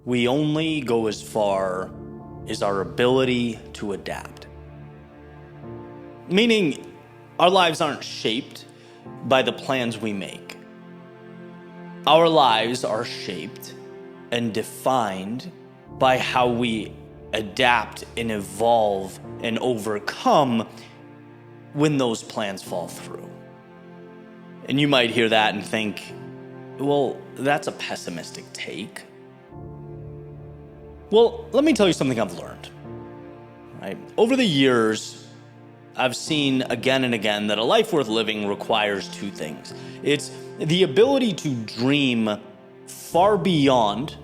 we only go as far as our ability to adapt. Meaning, our lives aren't shaped by the plans we make. Our lives are shaped and defined by how we adapt and evolve and overcome when those plans fall through. And you might hear that and think, well, that's a pessimistic take. Well, let me tell you something I've learned. Right? Over the years, I've seen again and again that a life worth living requires two things. It's the ability to dream far beyond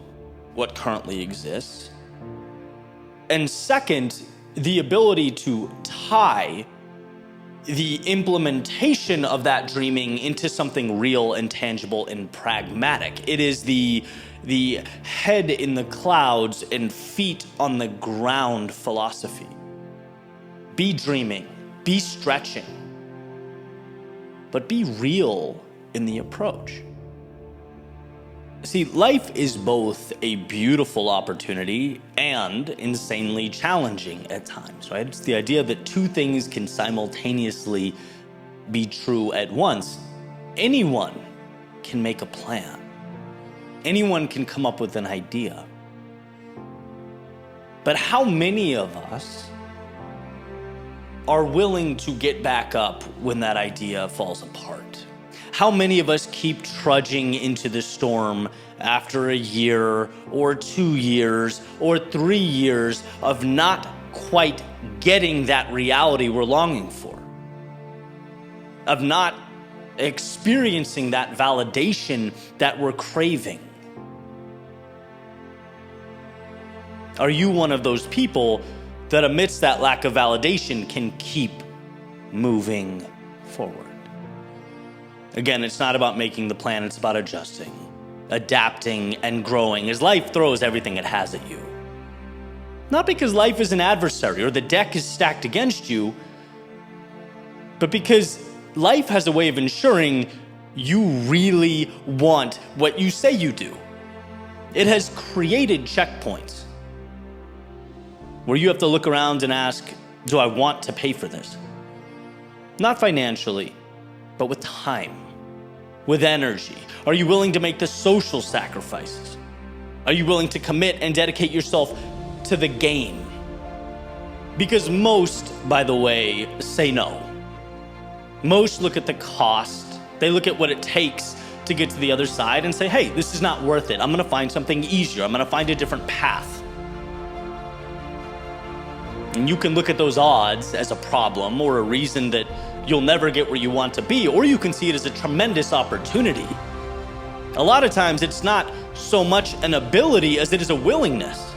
what currently exists. And second, the ability to tie the implementation of that dreaming into something real and tangible and pragmatic. It is the head in the clouds and feet on the ground philosophy. Be dreaming, be stretching, but be real in the approach. See, life is both a beautiful opportunity and insanely challenging at times, right? It's the idea that two things can simultaneously be true at once. Anyone can make a plan. Anyone can come up with an idea. But how many of us are willing to get back up when that idea falls apart? How many of us keep trudging into the storm after a year or 2 years or 3 years of not quite getting that reality we're longing for? Of not experiencing that validation that we're craving? Are you one of those people that amidst that lack of validation can keep moving forward? Again, it's not about making the plan, it's about adjusting, adapting, and growing as life throws everything it has at you. Not because life is an adversary or the deck is stacked against you, but because life has a way of ensuring you really want what you say you do. It has created checkpoints where you have to look around and ask, do I want to pay for this? Not financially, but with time, with energy. Are you willing to make the social sacrifices? Are you willing to commit and dedicate yourself to the game? Because most, by the way, say no. Most look at the cost. They look at what it takes to get to the other side and say, hey, this is not worth it. I'm gonna find something easier. I'm gonna find a different path. And you can look at those odds as a problem or a reason that you'll never get where you want to be, or you can see it as a tremendous opportunity. A lot of times it's not so much an ability as it is a willingness.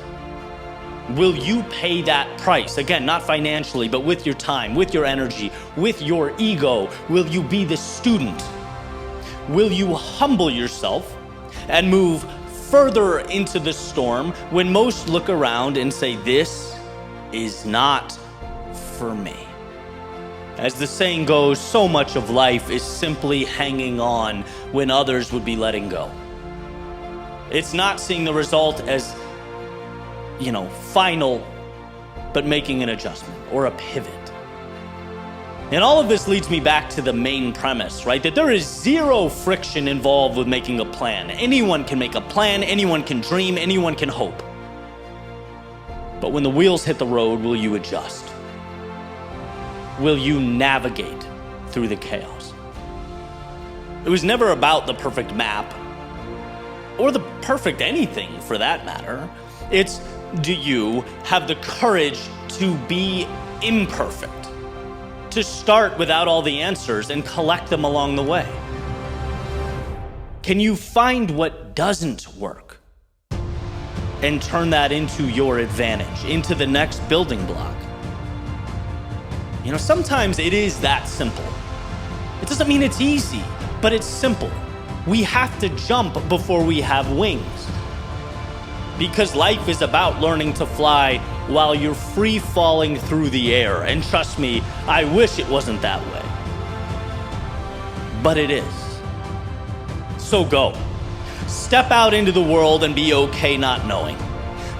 Will you pay that price? Again, not financially, but with your time, with your energy, with your ego. Will you be the student? Will you humble yourself and move further into the storm when most look around and say, this is not for me? As the saying goes, so much of life is simply hanging on when others would be letting go. It's not seeing the result as, final, but making an adjustment or a pivot. And all of this leads me back to the main premise, right? That there is zero friction involved with making a plan. Anyone can make a plan, anyone can dream, anyone can hope. But when the wheels hit the road, will you adjust? Will you navigate through the chaos? It was never about the perfect map or the perfect anything for that matter. It's, do you have the courage to be imperfect? To start without all the answers and collect them along the way? Can you find what doesn't work and turn that into your advantage, into the next building block? Sometimes it is that simple. It doesn't mean it's easy, but it's simple. We have to jump before we have wings. Because life is about learning to fly while you're free falling through the air. And trust me, I wish it wasn't that way. But it is. So go. step out into the world and be okay not knowing.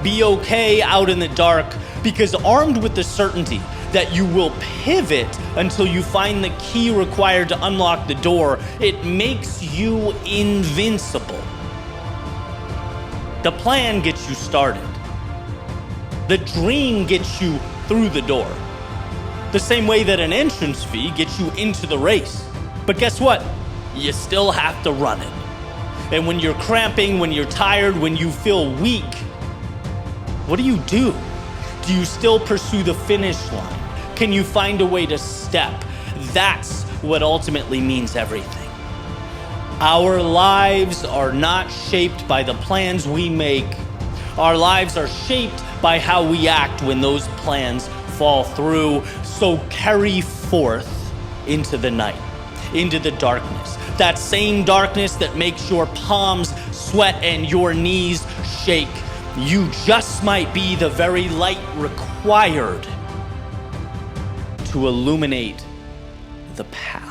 Be okay out in the dark, because armed with the certainty that you will pivot until you find the key required to unlock the door, it makes you invincible. The plan gets you started. The dream gets you through the door. The same way that an entrance fee gets you into the race. But guess what? You still have to run it. And when you're cramping, when you're tired, when you feel weak, what do? Do you still pursue the finish line? Can you find a way to step? That's what ultimately means everything. Our lives are not shaped by the plans we make. Our lives are shaped by how we act when those plans fall through. So carry forth into the night, into the darkness. That same darkness that makes your palms sweat and your knees shake. You just might be the very light required to illuminate the path.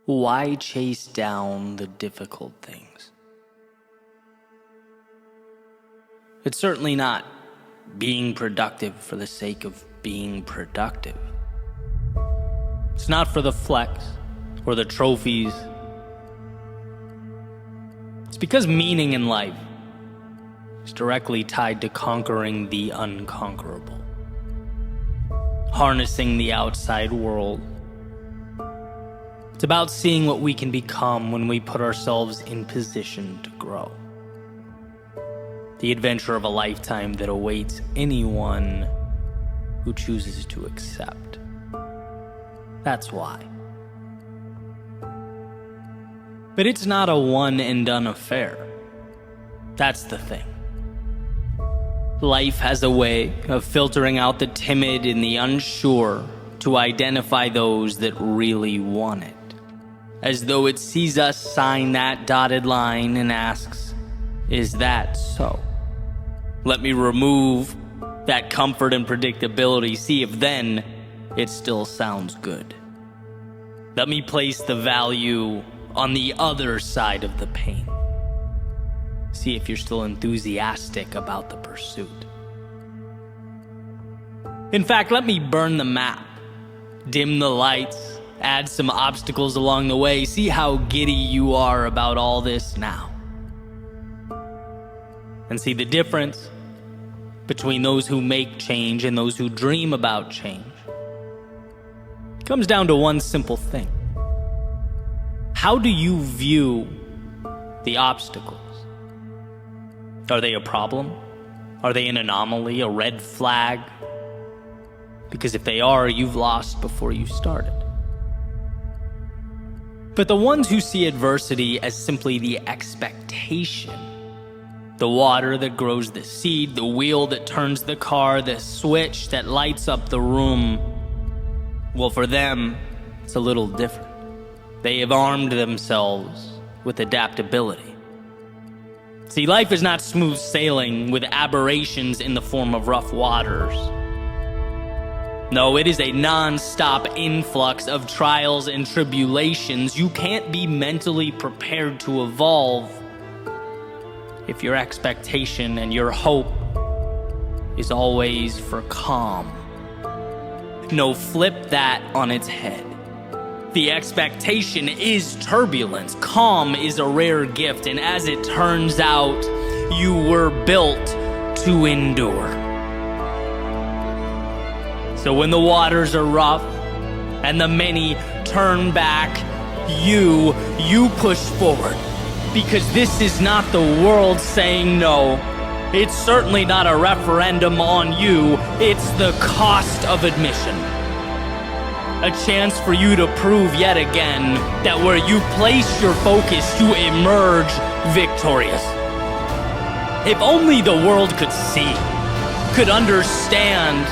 Why chase down the difficult things? It's certainly not being productive for the sake of being productive. It's not for the flex or the trophies. It's because meaning in life is directly tied to conquering the unconquerable, harnessing the outside world. It's about seeing what we can become when we put ourselves in position to grow. The adventure of a lifetime that awaits anyone who chooses to accept. That's why. But it's not a one and done affair. That's the thing. Life has a way of filtering out the timid and the unsure to identify those that really want it. As though it sees us sign that dotted line and asks, is that so? Let me remove that comfort and predictability, see if then it still sounds good. Let me place the value on the other side of the pain. See if you're still enthusiastic about the pursuit. In fact, let me burn the map, dim the lights, add some obstacles along the way. See how giddy you are about all this now. And see the difference between those who make change and those who dream about change. It comes down to one simple thing. How do you view the obstacles? Are they a problem? Are they an anomaly, a red flag? Because if they are, you've lost before you started. But the ones who see adversity as simply the expectation, the water that grows the seed, the wheel that turns the car, the switch that lights up the room, well, for them, it's a little different. They have armed themselves with adaptability. See, life is not smooth sailing with aberrations in the form of rough waters. No, it is a non-stop influx of trials and tribulations. You can't be mentally prepared to evolve if your expectation and your hope is always for calm. No, flip that on its head. The expectation is turbulence. Calm is a rare gift, and as it turns out, you were built to endure. So when the waters are rough and the many turn back, you push forward. Because this is not the world saying no. It's certainly not a referendum on you. It's the cost of admission. A chance for you to prove yet again that where you place your focus, you emerge victorious. If only the world could see, could understand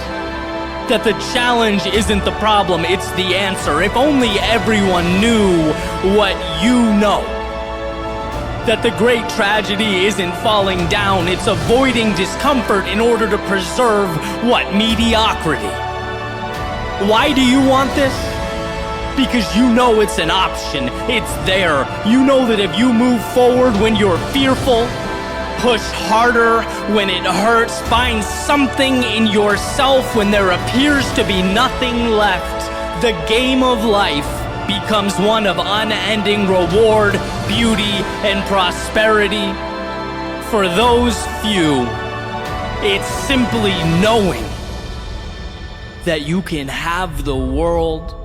that the challenge isn't the problem, it's the answer. If only everyone knew what you know. that the great tragedy isn't falling down, it's avoiding discomfort in order to preserve what? Mediocrity. Why do you want this? Because you know it's an option. It's there. You know that if you move forward when you're fearful, push harder when it hurts, find something in yourself when there appears to be nothing left, the game of life becomes one of unending reward, beauty, and prosperity. For those few, it's simply knowing that you can have the world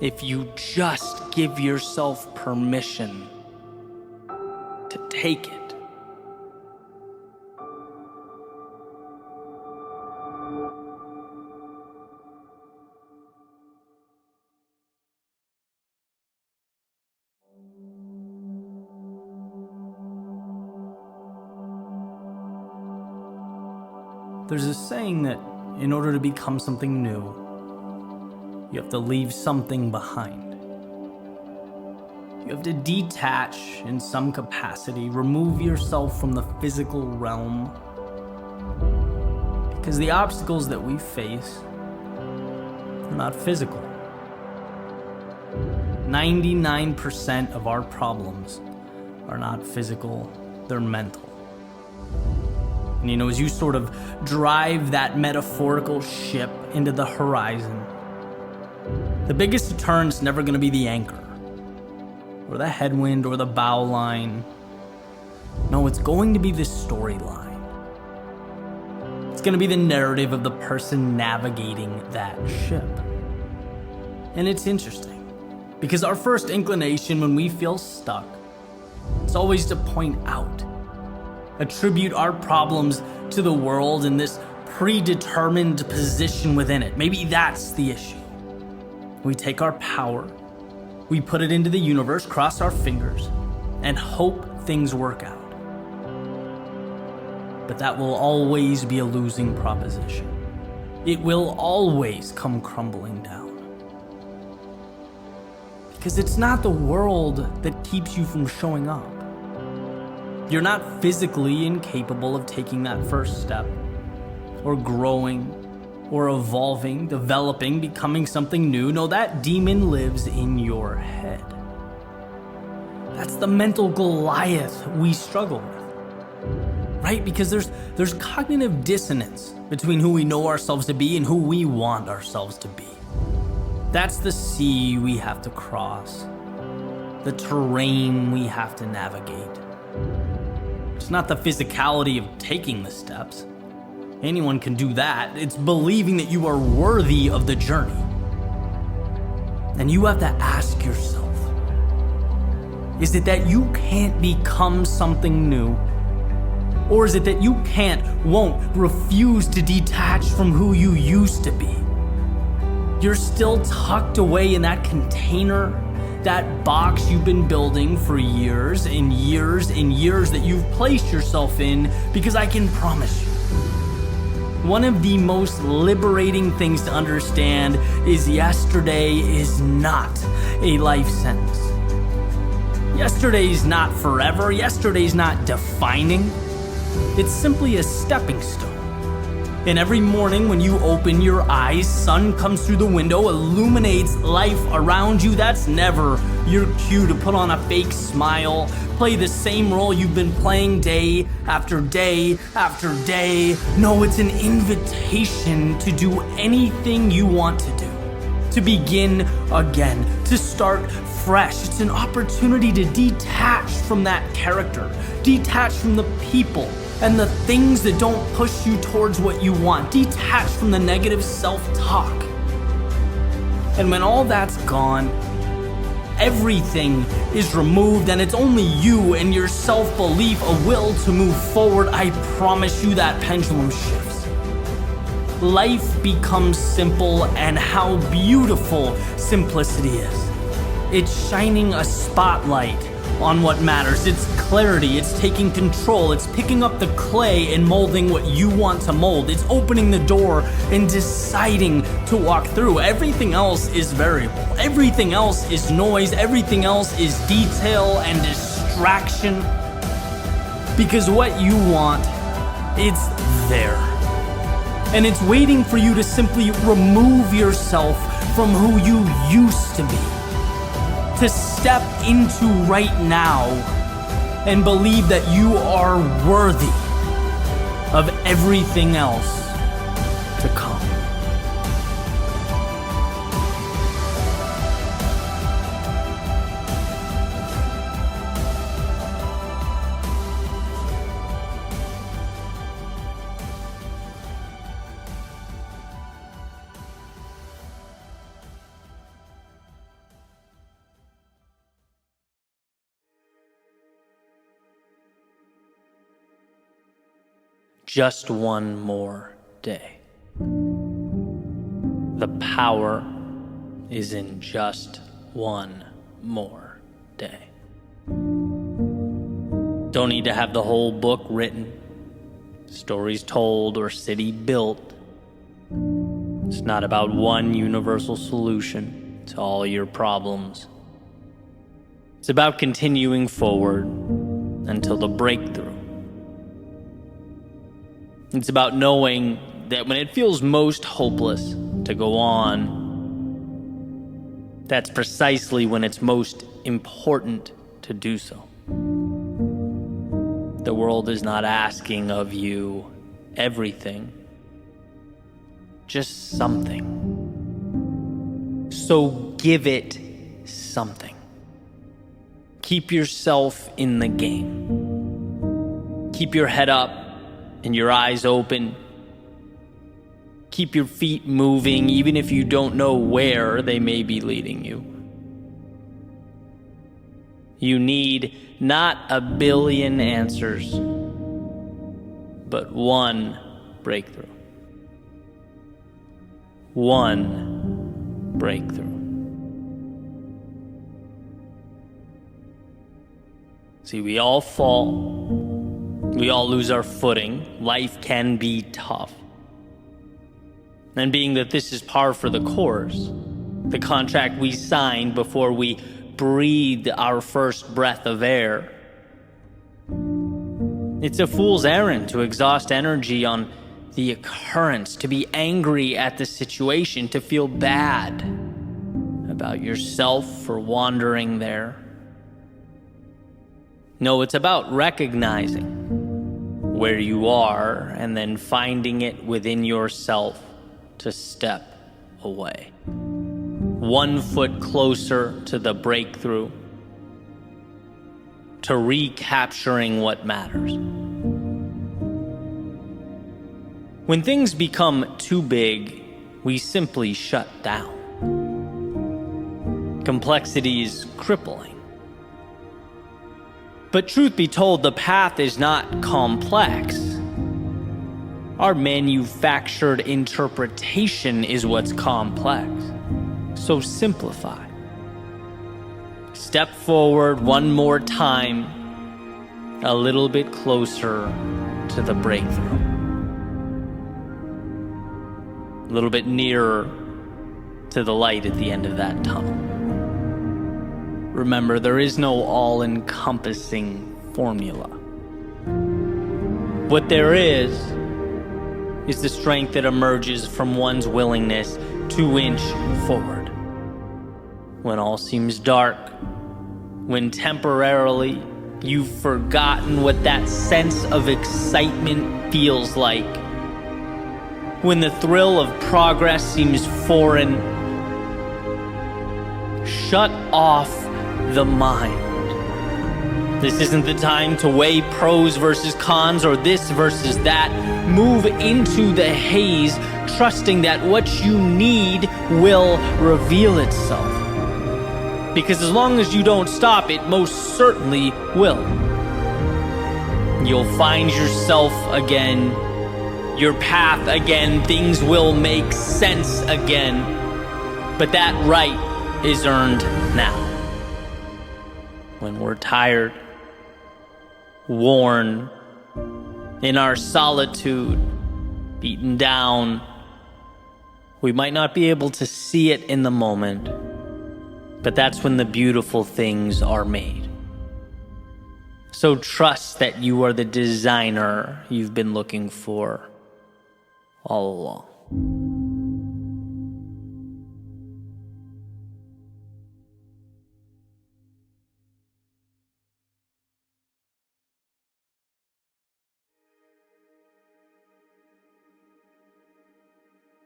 if you just give yourself permission to take it. There's a saying that in order to become something new, you have to leave something behind. You have to detach in some capacity, remove yourself from the physical realm. Because the obstacles that we face are not physical. 99% of our problems are not physical, they're mental. And as you sort of drive that metaphorical ship into the horizon, the biggest deterrent's never going to be the anchor, or the headwind, or the bow line. No, it's going to be the storyline. It's going to be the narrative of the person navigating that ship. And it's interesting, because our first inclination when we feel stuck, it's always to point out, attribute our problems to the world and this predetermined position within it. Maybe that's the issue. We take our power, we put it into the universe, cross our fingers, and hope things work out. But that will always be a losing proposition. It will always come crumbling down. Because it's not the world that keeps you from showing up. You're not physically incapable of taking that first step, or growing, or evolving, developing, becoming something new. No, that demon lives in your head. That's the mental Goliath we struggle with, right? Because there's cognitive dissonance between who we know ourselves to be and who we want ourselves to be. That's the sea we have to cross, the terrain we have to navigate. It's not the physicality of taking the steps. Anyone can do that. It's believing that you are worthy of the journey. And you have to ask yourself, is it that you can't become something new? Or is it that you can't, won't, refuse to detach from who you used to be? You're still tucked away in that container, that box you've been building for years and years and years that you've placed yourself in, because I can promise you, one of the most liberating things to understand is yesterday is not a life sentence. Yesterday's not forever. Yesterday's not defining. It's simply a stepping stone. And every morning when you open your eyes, sun comes through the window, illuminates life around you. That's never your cue to put on a fake smile, play the same role you've been playing day after day after day. No, it's an invitation to do anything you want to do, to begin again, to start fresh. It's an opportunity to detach from that character, detach from the people and the things that don't push you towards what you want. Detach from the negative self-talk. And when all that's gone, everything is removed, and it's only you and your self-belief, a will to move forward. I promise you that pendulum shifts. Life becomes simple, and how beautiful simplicity is. It's shining a spotlight on what matters. It's clarity, it's taking control, it's picking up the clay and molding what you want to mold. It's opening the door and deciding to walk through. Everything else is variable. Everything else is noise. Everything else is detail and distraction. distraction. Because what you want, it's there. And it's waiting for you to simply remove yourself from who you used to be. To step into right now and believe that you are worthy of everything else to come. Just one more day. The power is in just one more day. Don't need to have the whole book written, stories told, or city built. It's not about one universal solution to all your problems. It's about continuing forward until the breakthrough. It's about knowing that when it feels most hopeless to go on, that's precisely when it's most important to do so. The world is not asking of you everything, just something. So give it something. Keep yourself in the game. Keep your head up and your eyes open. Keep your feet moving, even if you don't know where they may be leading you. You need not a billion answers, but one breakthrough. One breakthrough. See, we all fall. We all lose our footing. Life can be tough. And being that this is par for the course, the contract we signed before we breathed our first breath of air, it's a fool's errand to exhaust energy on the occurrence, to be angry at the situation, to feel bad about yourself for wandering there. No, it's about recognizing where you are and then finding it within yourself to step away. 1 foot closer to the breakthrough, to recapturing what matters. When things become too big, we simply shut down. Complexity is crippling. But truth be told, the path is not complex. Our manufactured interpretation is what's complex. So simplify. Step forward one more time, a little bit closer to the breakthrough. A little bit nearer to the light at the end of that tunnel. Remember, there is no all-encompassing formula. What there is the strength that emerges from one's willingness to inch forward. When all seems dark, when temporarily you've forgotten what that sense of excitement feels like, when the thrill of progress seems foreign, shut off the mind. This isn't the time to weigh pros versus cons or this versus that. Move into the haze, trusting that what you need will reveal itself. Because as long as you don't stop, it most certainly will. You'll find yourself again, your path again, things will make sense again. But that right is earned now. When we're tired, worn, in our solitude, beaten down, we might not be able to see it in the moment, but that's when the beautiful things are made. So trust that you are the designer you've been looking for all along.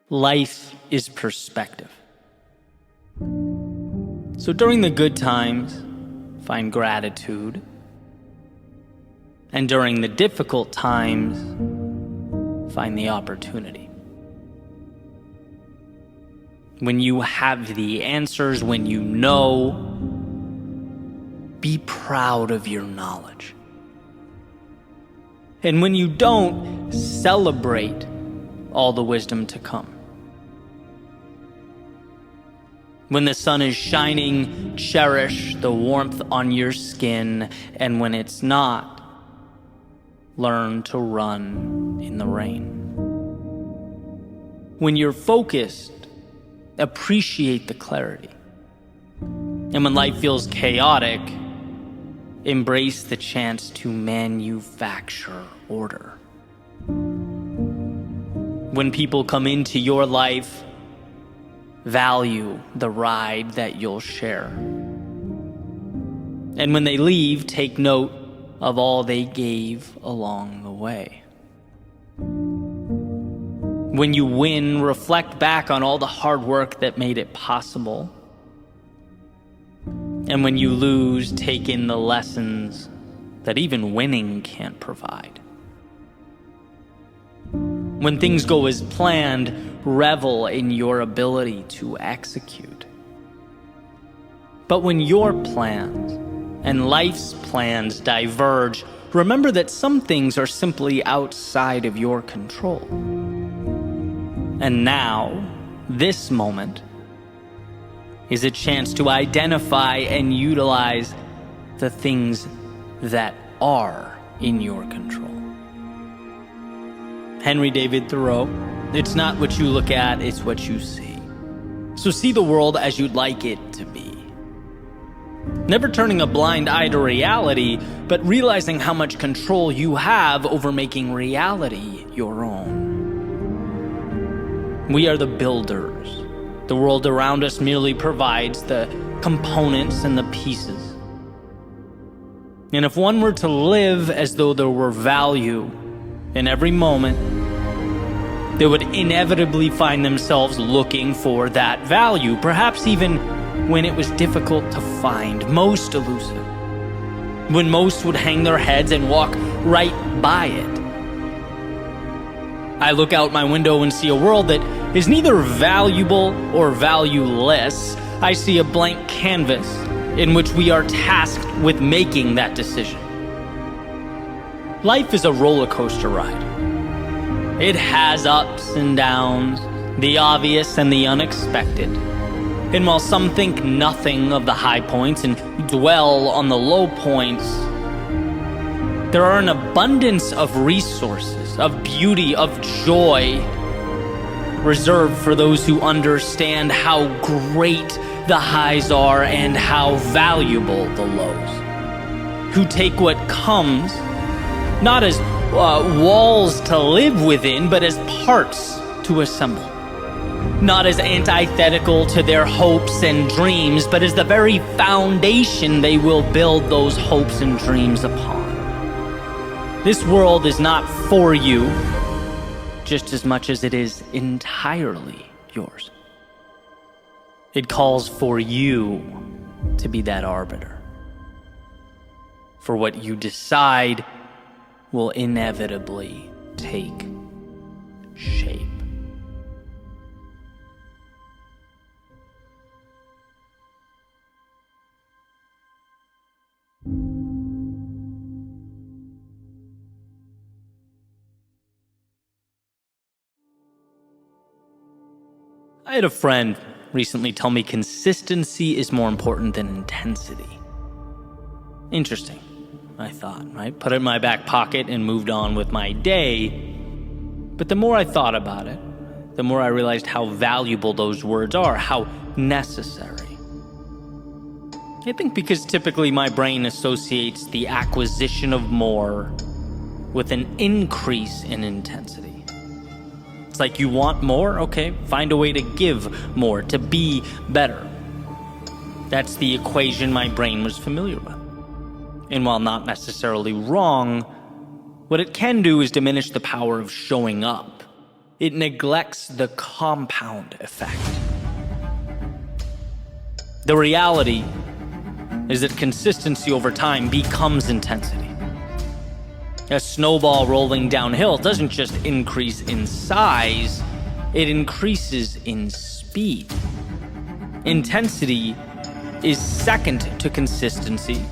Life is perspective. So during the good times, find gratitude. And during the difficult times, find the opportunity. When you have the answers, when you know, be proud of your knowledge. And when you don't, celebrate all the wisdom to come. When the sun is shining, cherish the warmth on your skin, and when it's not, learn to run in the rain. When you're focused, appreciate the clarity. And when life feels chaotic, embrace the chance to manufacture order. When people come into your life, value the ride that you'll share. And when they leave, take note of all they gave along the way. When you win, reflect back on all the hard work that made it possible. And when you lose, take in the lessons that even winning can't provide. When things go as planned, revel in your ability to execute. But when your plans and life's plans diverge, remember that some things are simply outside of your control. And now, this moment, is a chance to identify and utilize the things that are in your control. Henry David Thoreau, it's not what you look at, it's what you see. So see the world as you'd like it to be. Never turning a blind eye to reality, but realizing how much control you have over making reality your own. We are the builders. The world around us merely provides the components and the pieces. And if one were to live as though there were value in every moment, they would inevitably find themselves looking for that value, perhaps even when it was difficult to find, most elusive, when most would hang their heads and walk right by it. I look out my window and see a world that is neither valuable or valueless. I see a blank canvas in which we are tasked with making that decision. Life is a roller coaster ride. It has ups and downs, the obvious and the unexpected. And while some think nothing of the high points and dwell on the low points, there are an abundance of resources, of beauty, of joy, reserved for those who understand how great the highs are and how valuable the lows. Who take what comes, not as walls to live within, but as parts to assemble. Not as antithetical to their hopes and dreams, but as the very foundation they will build those hopes and dreams upon. This world is not for you, just as much as it is entirely yours. It calls for you to be that arbiter. For what you decide will inevitably take shape. I had a friend recently tell me consistency is more important than intensity. Interesting, I thought, right? Put it in my back pocket and moved on with my day. But the more I thought about it, the more I realized how valuable those words are, how necessary. I think because typically my brain associates the acquisition of more with an increase in intensity. It's like you want more? Okay, find a way to give more, to be better. That's the equation my brain was familiar with. And while not necessarily wrong, what it can do is diminish the power of showing up. It neglects the compound effect. The reality is that consistency over time becomes intensity. A snowball rolling downhill doesn't just increase in size, it increases in speed. Intensity is second to consistency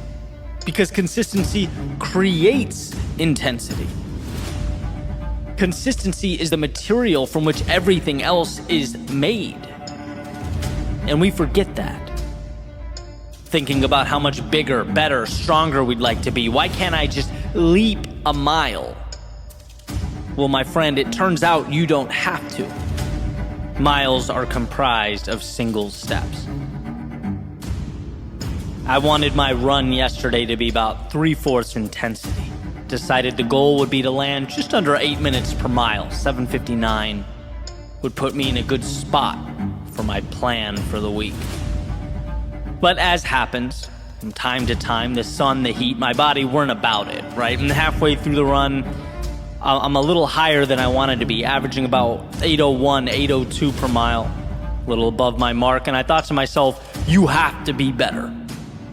because consistency creates intensity. Consistency is the material from which everything else is made. And we forget that. Thinking about how much bigger, better, stronger we'd like to be. Why can't I just leap a mile? Well, my friend, it turns out you don't have to. Miles are comprised of single steps. I wanted my run yesterday to be about 3/4 intensity. Decided the goal would be to land just under 8 minutes per mile. 7:59 would put me in a good spot for my plan for the week. But as happens, from time to time, the sun, the heat, my body weren't about it, right? And halfway through the run, I'm a little higher than I wanted to be, averaging about 8:01, 8:02 per mile, a little above my mark. And I thought to myself, you have to be better.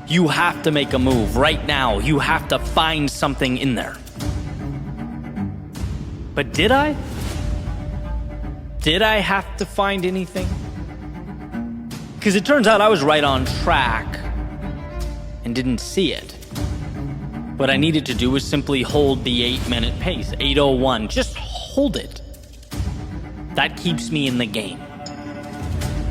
You have to make a move right now. You have to find something in there. But did I? Did I have to find anything? Because it turns out I was right on track and didn't see it. What I needed to do was simply hold the 8-minute pace, 8:01. Just hold it. That keeps me in the game.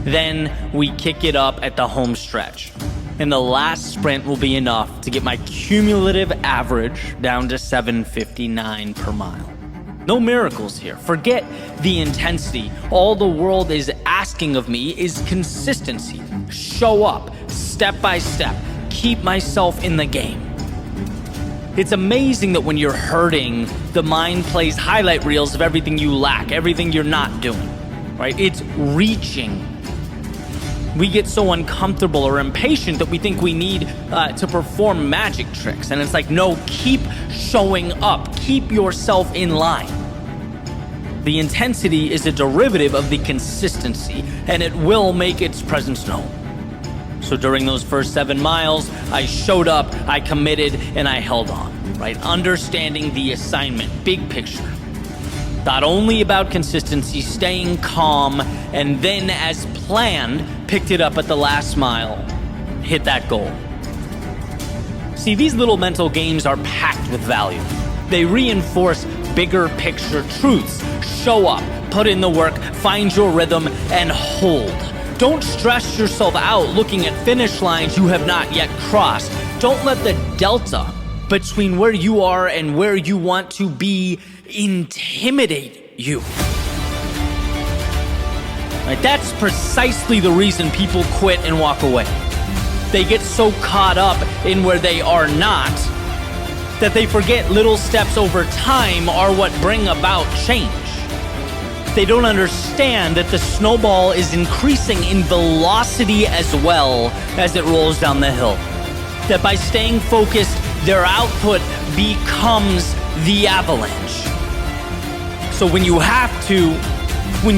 Then we kick it up at the home stretch. And the last sprint will be enough to get my cumulative average down to 7:59 per mile. No miracles here. Forget the intensity. All the world is asking of me is consistency. Show up, step by step, keep myself in the game. It's amazing that when you're hurting, the mind plays highlight reels of everything you lack, everything you're not doing, right? It's reaching. We get so uncomfortable or impatient that we think we need to perform magic tricks. And it's like, no, keep showing up. Keep yourself in line. The intensity is a derivative of the consistency, and it will make its presence known. So during those first 7 miles, I showed up, I committed, and I held on, right? Understanding the assignment, big picture. Thought only about consistency, staying calm, and then as planned, picked it up at the last mile, hit that goal. See, these little mental games are packed with value. They reinforce bigger picture truths. Show up, put in the work, find your rhythm, and hold. Don't stress yourself out looking at finish lines you have not yet crossed. Don't let the delta between where you are and where you want to be intimidate you. Right? That's precisely the reason people quit and walk away. They get so caught up in where they are not that they forget little steps over time are what bring about change. They don't understand that the snowball is increasing in velocity as well as it rolls down the hill. That by staying focused, their output becomes the avalanche. So when you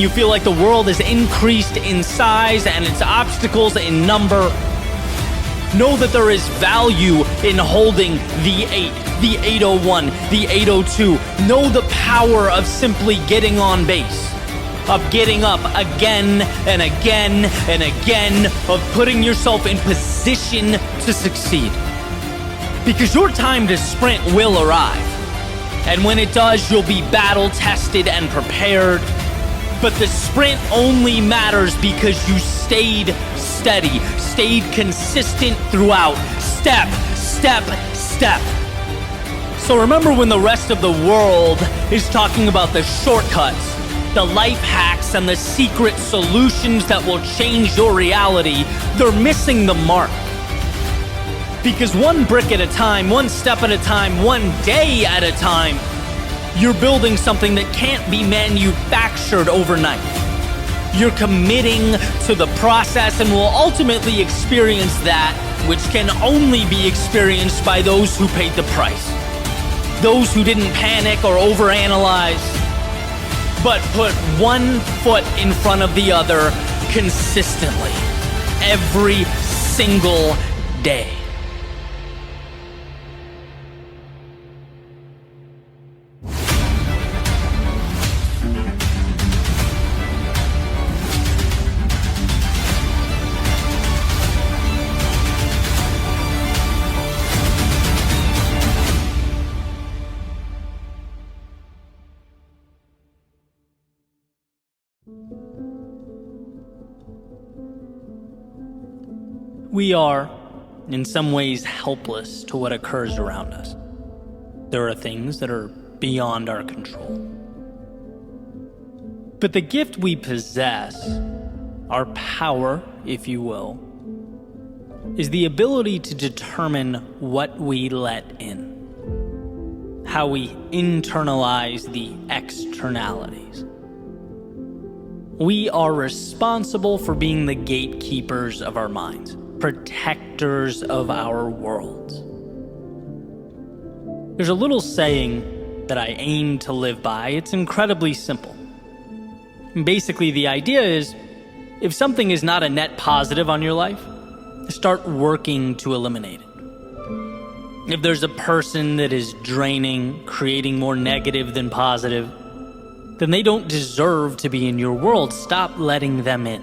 feel like the world is increased in size and its obstacles in number, know that there is value in holding the 8, the 8:01, the 8:02. Know the power of simply getting on base, of getting up again and again and again, of putting yourself in position to succeed. Because your time to sprint will arrive. And when it does, you'll be battle-tested and prepared. But the sprint only matters because you stayed steady, stayed consistent throughout. Step, step, step. So remember when the rest of the world is talking about the shortcuts, the life hacks, and the secret solutions that will change your reality, they're missing the mark. Because one brick at a time, one step at a time, one day at a time, you're building something that can't be manufactured overnight. You're committing to the process and will ultimately experience that which can only be experienced by those who paid the price. Those who didn't panic or overanalyze, but put one foot in front of the other consistently, every single day. We are, in some ways, helpless to what occurs around us. There are things that are beyond our control. But the gift we possess, our power, if you will, is the ability to determine what we let in, how we internalize the externalities. We are responsible for being the gatekeepers of our minds, protectors of our worlds. There's a little saying that I aim to live by. It's incredibly simple. Basically, the idea is, if something is not a net positive on your life, start working to eliminate it. If there's a person that is draining, creating more negative than positive, then they don't deserve to be in your world. Stop letting them in.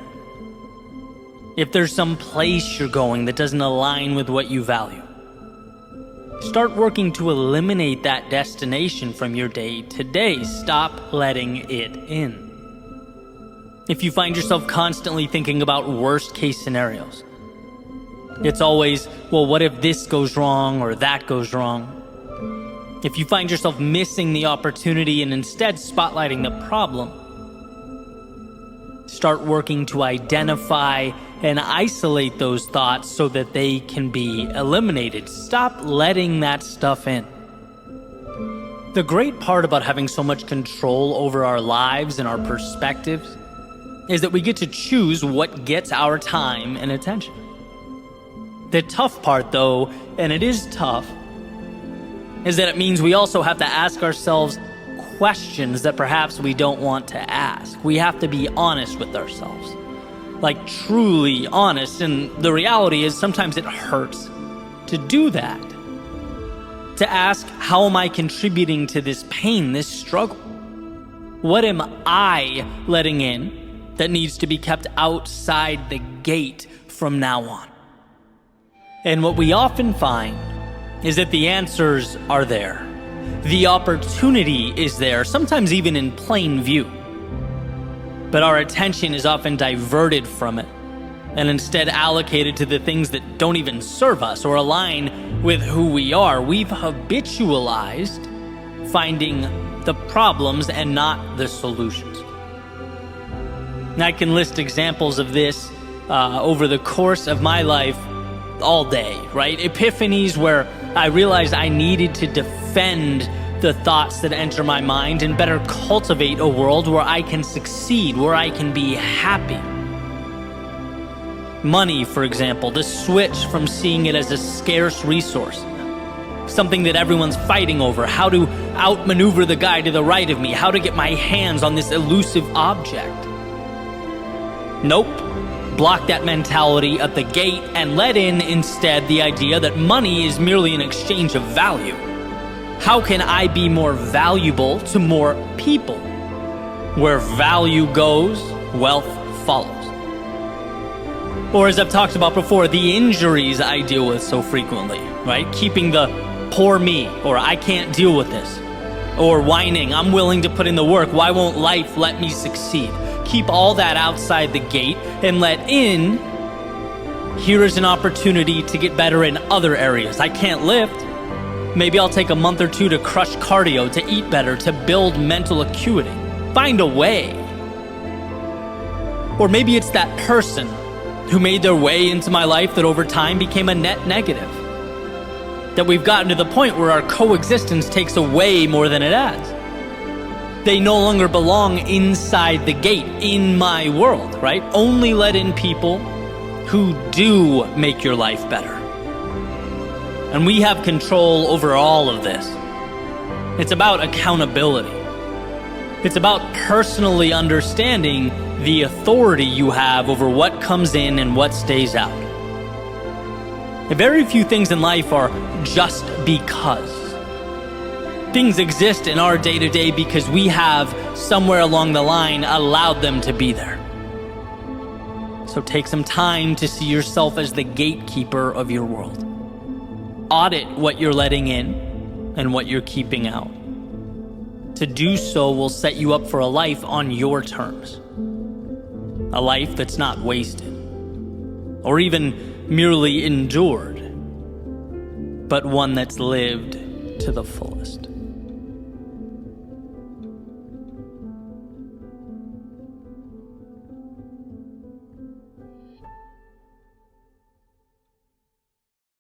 If there's some place you're going that doesn't align with what you value, start working to eliminate that destination from your day to day. Stop letting it in. If you find yourself constantly thinking about worst case scenarios, it's always, well, what if this goes wrong or that goes wrong? If you find yourself missing the opportunity and instead spotlighting the problem, start working to identify and isolate those thoughts so that they can be eliminated. Stop letting that stuff in. The great part about having so much control over our lives and our perspectives is that we get to choose what gets our time and attention. The tough part, though, and it is tough, is that it means we also have to ask ourselves questions that perhaps we don't want to ask. We have to be honest with ourselves. Like truly honest, and the reality is sometimes it hurts to do that. To ask, how am I contributing to this pain, this struggle? What am I letting in that needs to be kept outside the gate from now on? And what we often find is that the answers are there. The opportunity is there, sometimes even in plain view. But our attention is often diverted from it and instead allocated to the things that don't even serve us or align with who we are. We've habitualized finding the problems and not the solutions. And I can list examples of this over the course of my life all day, right? Epiphanies where I realized I needed to defend the thoughts that enter my mind and better cultivate a world where I can succeed, where I can be happy. Money, for example, the switch from seeing it as a scarce resource, something that everyone's fighting over, how to outmaneuver the guy to the right of me, how to get my hands on this elusive object. Nope. Block that mentality at the gate and let in instead the idea that money is merely an exchange of value. How can I be more valuable to more people? Where value goes, wealth follows. Or as I've talked about before, the injuries I deal with so frequently, right? Keeping the poor me, or I can't deal with this. Or whining, I'm willing to put in the work, why won't life let me succeed? Keep all that outside the gate and let in, here is an opportunity to get better in other areas. I can't lift. Maybe I'll take a month or two to crush cardio, to eat better, to build mental acuity. Find a way. Or maybe it's that person who made their way into my life that over time became a net negative. that we've gotten to the point where our coexistence takes away more than it adds. They no longer belong inside the gate, in my world, right? Only let in people who do make your life better. And we have control over all of this. It's about accountability. It's about personally understanding the authority you have over what comes in and what stays out. Very few things in life are just because. Things exist in our day-to-day because we have, somewhere along the line, allowed them to be there. So take some time to see yourself as the gatekeeper of your world. Audit what you're letting in and what you're keeping out. To do so will set you up for a life on your terms. A life that's not wasted, or even merely endured, but one that's lived to the fullest.